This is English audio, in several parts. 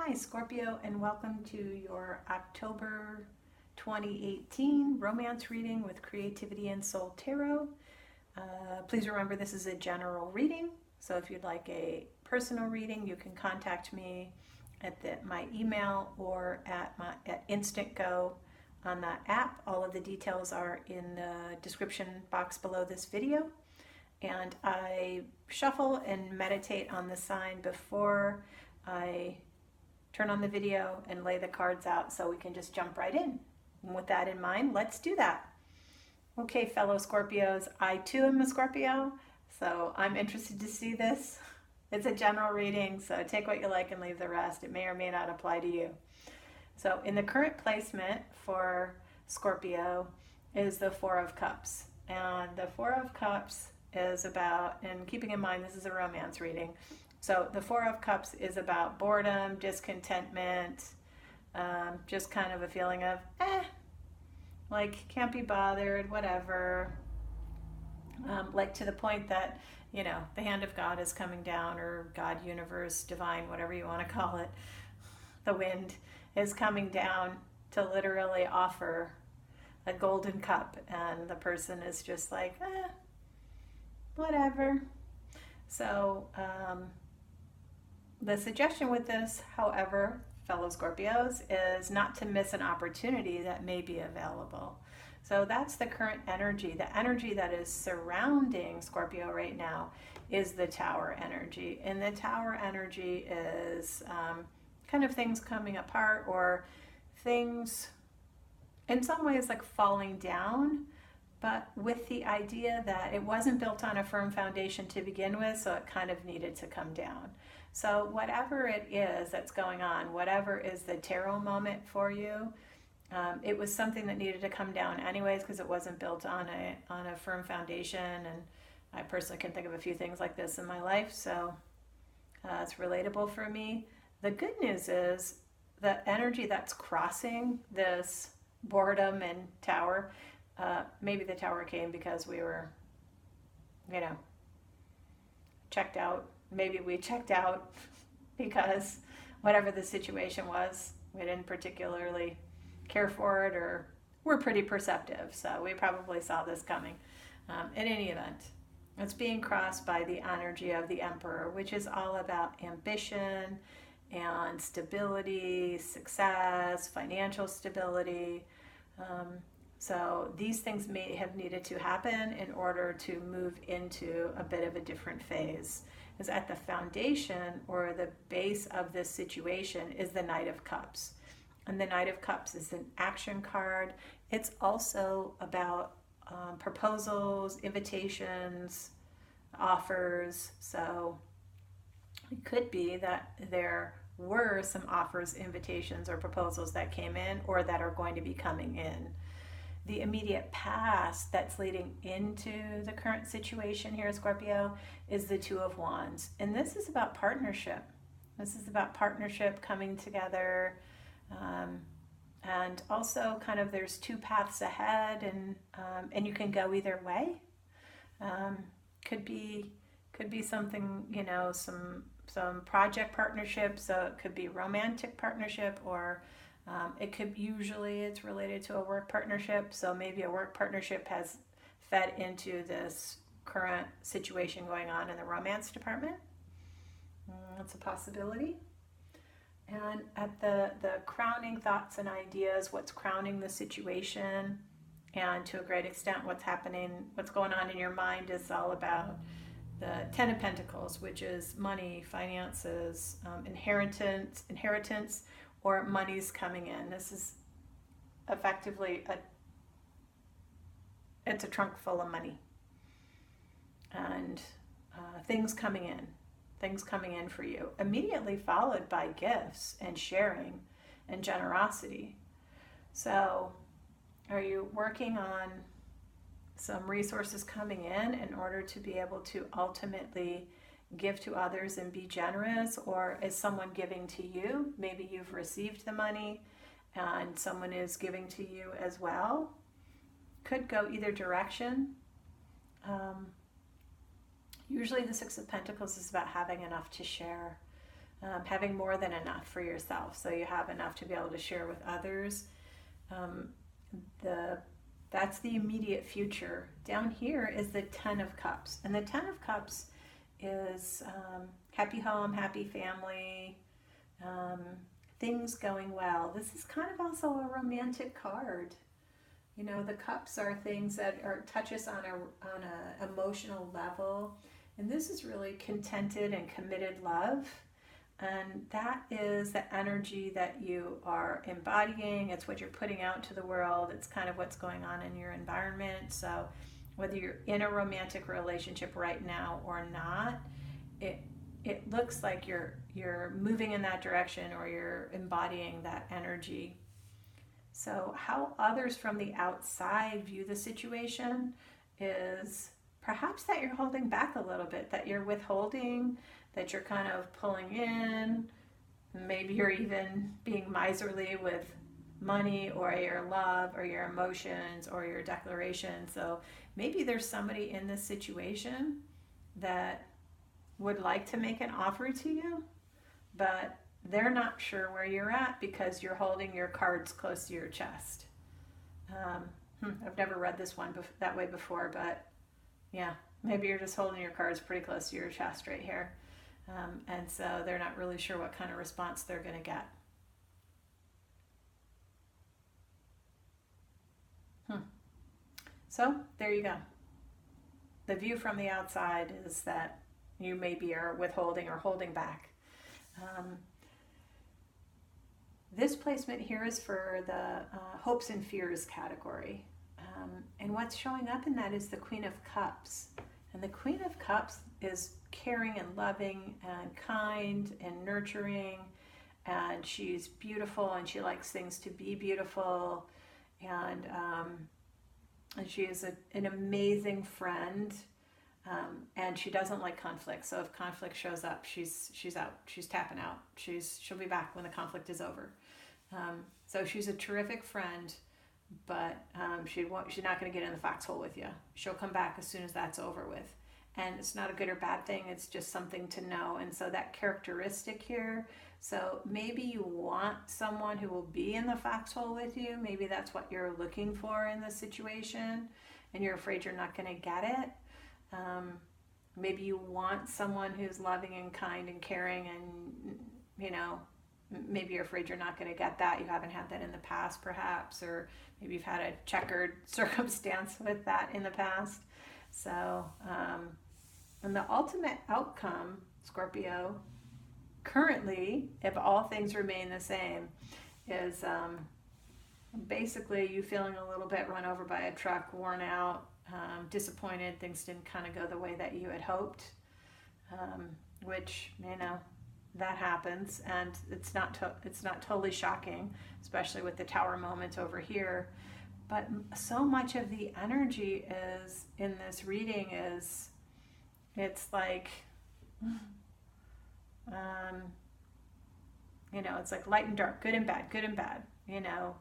Hi, Scorpio, and welcome to your October 2018 romance reading with Creativity and Soul Tarot. Please remember this is a general reading, so if you'd like a personal reading, you can contact me at my email or at Instantgo on the app. All of the details are in the description box below this video. And I shuffle and meditate on the sign before I turn on the video and lay the cards out so we can just jump right in. And with that in mind, let's do that. Okay, fellow Scorpios, I too am a Scorpio, so I'm interested to see this. It's a general reading, so take what you like and leave the rest. It may or may not apply to you. So in the current placement for Scorpio is the Four of Cups. And the Four of Cups is about, and keeping in mind this is a romance reading, so the Four of Cups is about boredom, discontentment, just kind of a feeling of, like can't be bothered, whatever. Like to the point that, you know, the hand of God is coming down, or God, universe, divine, whatever you want to call it. The wind is coming down to literally offer a golden cup, and the person is just like, whatever. So, the suggestion with this, however, fellow Scorpios, is not to miss an opportunity that may be available. So that's the current energy. The energy that is surrounding Scorpio right now is the Tower energy. And the Tower energy is kind of things coming apart, or things in some ways like falling down, but with the idea that it wasn't built on a firm foundation to begin with, so it kind of needed to come down. So whatever it is that's going on, whatever is the tarot moment for you, it was something that needed to come down anyways, because it wasn't built on a firm foundation. And I personally can think of a few things like this in my life, so it's relatable for me. The good news is the energy that's crossing this boredom and tower, maybe the tower came because we were, checked out. Maybe we checked out because whatever the situation was, we didn't particularly care for it, or we're pretty perceptive, so we probably saw this coming. In any event, it's being crossed by the energy of the Emperor, which is all about ambition and stability, success, financial stability. So these things may have needed to happen in order to move into a bit of a different phase. Is at the foundation, or the base of this situation, is the Knight of Cups. And the Knight of Cups is an action card. It's also about proposals, invitations, offers. So it could be that there were some offers, invitations, or proposals that came in, or that are going to be coming in. The immediate past that's leading into the current situation here, Scorpio, is the Two of Wands. And this is about partnership. This is about partnership coming together. And also kind of there's two paths ahead, and you can go either way. Could be something, some project partnership. So it could be romantic partnership, or it's related to a work partnership. So maybe a work partnership has fed into this current situation going on in the romance department. That's a possibility. And at the crowning thoughts and ideas, what's crowning the situation, and to a great extent what's happening, what's going on in your mind, is all about the Ten of Pentacles, which is money, finances, inheritance, or money's coming in. This is effectively it's a trunk full of money, and things coming in for you, immediately followed by gifts and sharing and generosity. So are you working on some resources coming in order to be able to ultimately give to others and be generous? Or is someone giving to you? Maybe you've received the money and someone is giving to you as well. Could go either direction. Usually the Six of Pentacles is about having enough to share. having more than enough for yourself, so you have enough to be able to share with others. That's the immediate future. Down here is the Ten of Cups, and the Ten of Cups is happy home, happy family, things going well. This is kind of also a romantic card. You know, the cups are things that touch us on a emotional level, and this is really contented and committed love. And that is the energy that you are embodying. It's what you're putting out to the world. It's kind of what's going on in your environment. So whether you're in a romantic relationship right now or not, it looks like you're moving in that direction, or you're embodying that energy. So how others from the outside view the situation is perhaps that you're holding back a little bit, that you're withholding, that you're kind of pulling in. Maybe you're even being miserly with money or your love or your emotions or your declaration. So maybe there's somebody in this situation that would like to make an offer to you, but they're not sure where you're at because you're holding your cards close to your chest. I've never read this one that way before, but yeah, maybe you're just holding your cards pretty close to your chest right here. And so they're not really sure what kind of response they're going to get. So there you go. The view from the outside is that you maybe are withholding or holding back. This placement here is for the hopes and fears category. And what's showing up in that is the Queen of Cups. And the Queen of Cups is caring and loving and kind and nurturing. And she's beautiful, and she likes things to be beautiful. And she is an amazing friend. And she doesn't like conflict. So if conflict shows up, she's out. She's tapping out. She'll be back when the conflict is over. So she's a terrific friend, but she's not going to get in the foxhole with you. She'll come back as soon as that's over with. And it's not a good or bad thing. It's just something to know. And so that characteristic here. So maybe you want someone who will be in the foxhole with you. Maybe that's what you're looking for in this situation, and you're afraid you're not going to get it. Maybe you want someone who's loving and kind and caring, and maybe you're afraid you're not going to get that. You haven't had that in the past, perhaps, or maybe you've had a checkered circumstance with that in the past. So, and the ultimate outcome, Scorpio, currently, if all things remain the same, is basically you feeling a little bit run over by a truck, worn out, disappointed, things didn't kind of go the way that you had hoped, which, that happens, and it's not totally shocking, especially with the Tower moment over here. But so much of the energy is in this reading is, it's like, it's like light and dark, good and bad,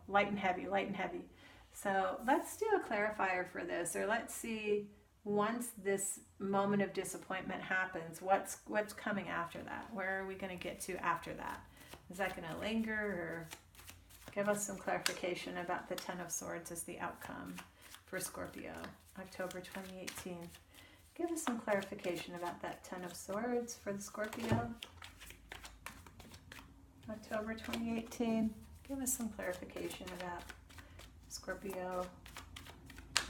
light and heavy, light and heavy. So let's do a clarifier for this, or let's see, once this moment of disappointment happens, what's coming after that? Where are we going to get to after that? Is that going to linger, or give us some clarification about the Ten of Swords as the outcome for Scorpio, October 2018. Give us some clarification about that Ten of Swords for the Scorpio, October 2018. Give us some clarification about Scorpio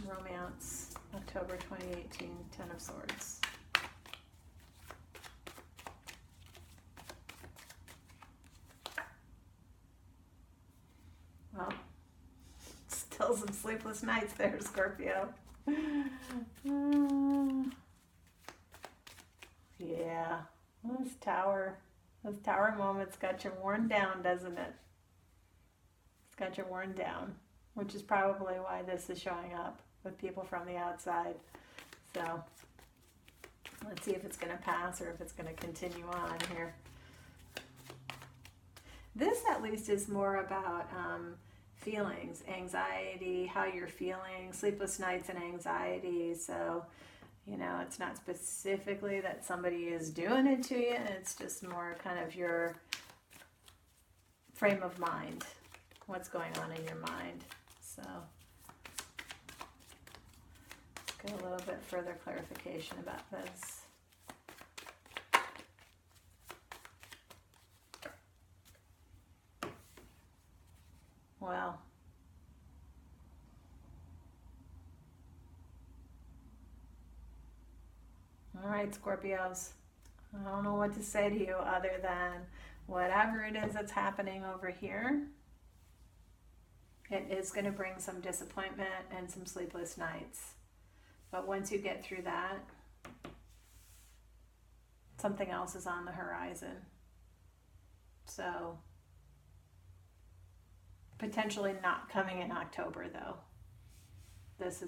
romance, October 2018, Ten of Swords. Well, still some sleepless nights there, Scorpio. Yeah, those tower moments got you worn down, doesn't it? It's got you worn down, which is probably why this is showing up with people from the outside. So let's see if it's going to pass or if it's going to continue on here. This at least is more about feelings, anxiety, how you're feeling, sleepless nights and anxiety. So, You know, it's not specifically that somebody is doing it to you. It's just more kind of your frame of mind, what's going on in your mind. So let's get a little bit further clarification about this. Well, all right, Scorpios. I don't know what to say to you other than whatever it is that's happening over here, it is going to bring some disappointment and some sleepless nights. But once you get through that, something else is on the horizon. So potentially not coming in October though. This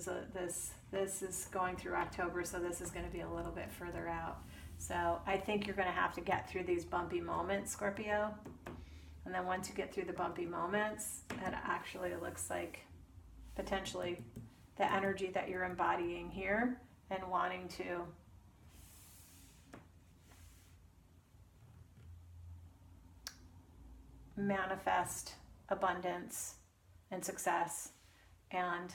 is going through October, so this is going to be a little bit further out. So I think you're going to have to get through these bumpy moments, Scorpio. And then once you get through the bumpy moments, it actually looks like potentially the energy that you're embodying here and wanting to manifest abundance and success and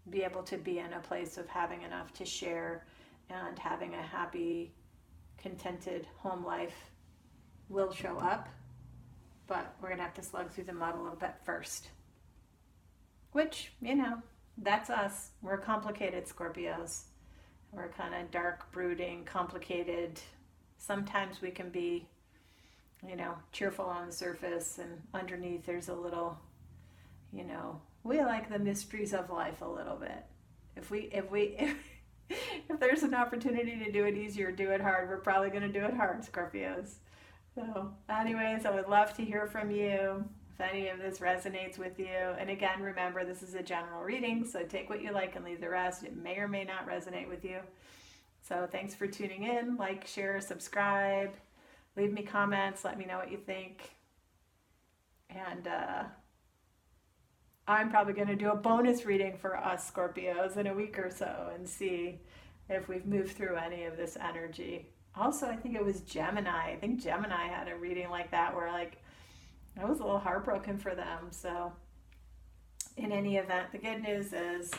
be able to be in a place of having enough to share and having a happy, contented home life will show up, but we're going to have to slug through the mud a little bit first. Which, you know, that's us. We're complicated Scorpios. We're kind of dark, brooding, complicated. Sometimes we can be, you know, cheerful on the surface, and underneath there's a little, you know, we like the mysteries of life a little bit. If there's an opportunity to do it easier, do it hard, we're probably going to do it hard, Scorpios. So anyways, I would love to hear from you if any of this resonates with you. And again, remember, this is a general reading, so take what you like and leave the rest. It may or may not resonate with you. So thanks for tuning in. Like, share, subscribe, leave me comments, let me know what you think. And I'm probably going to do a bonus reading for us Scorpios in a week or so and see if we've moved through any of this energy. Also, I think it was Gemini. I think Gemini had a reading like that where, like, I was a little heartbroken for them. So in any event, the good news is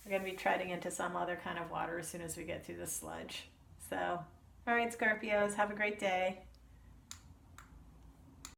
we're going to be treading into some other kind of water as soon as we get through the sludge. So, all right, Scorpios, have a great day.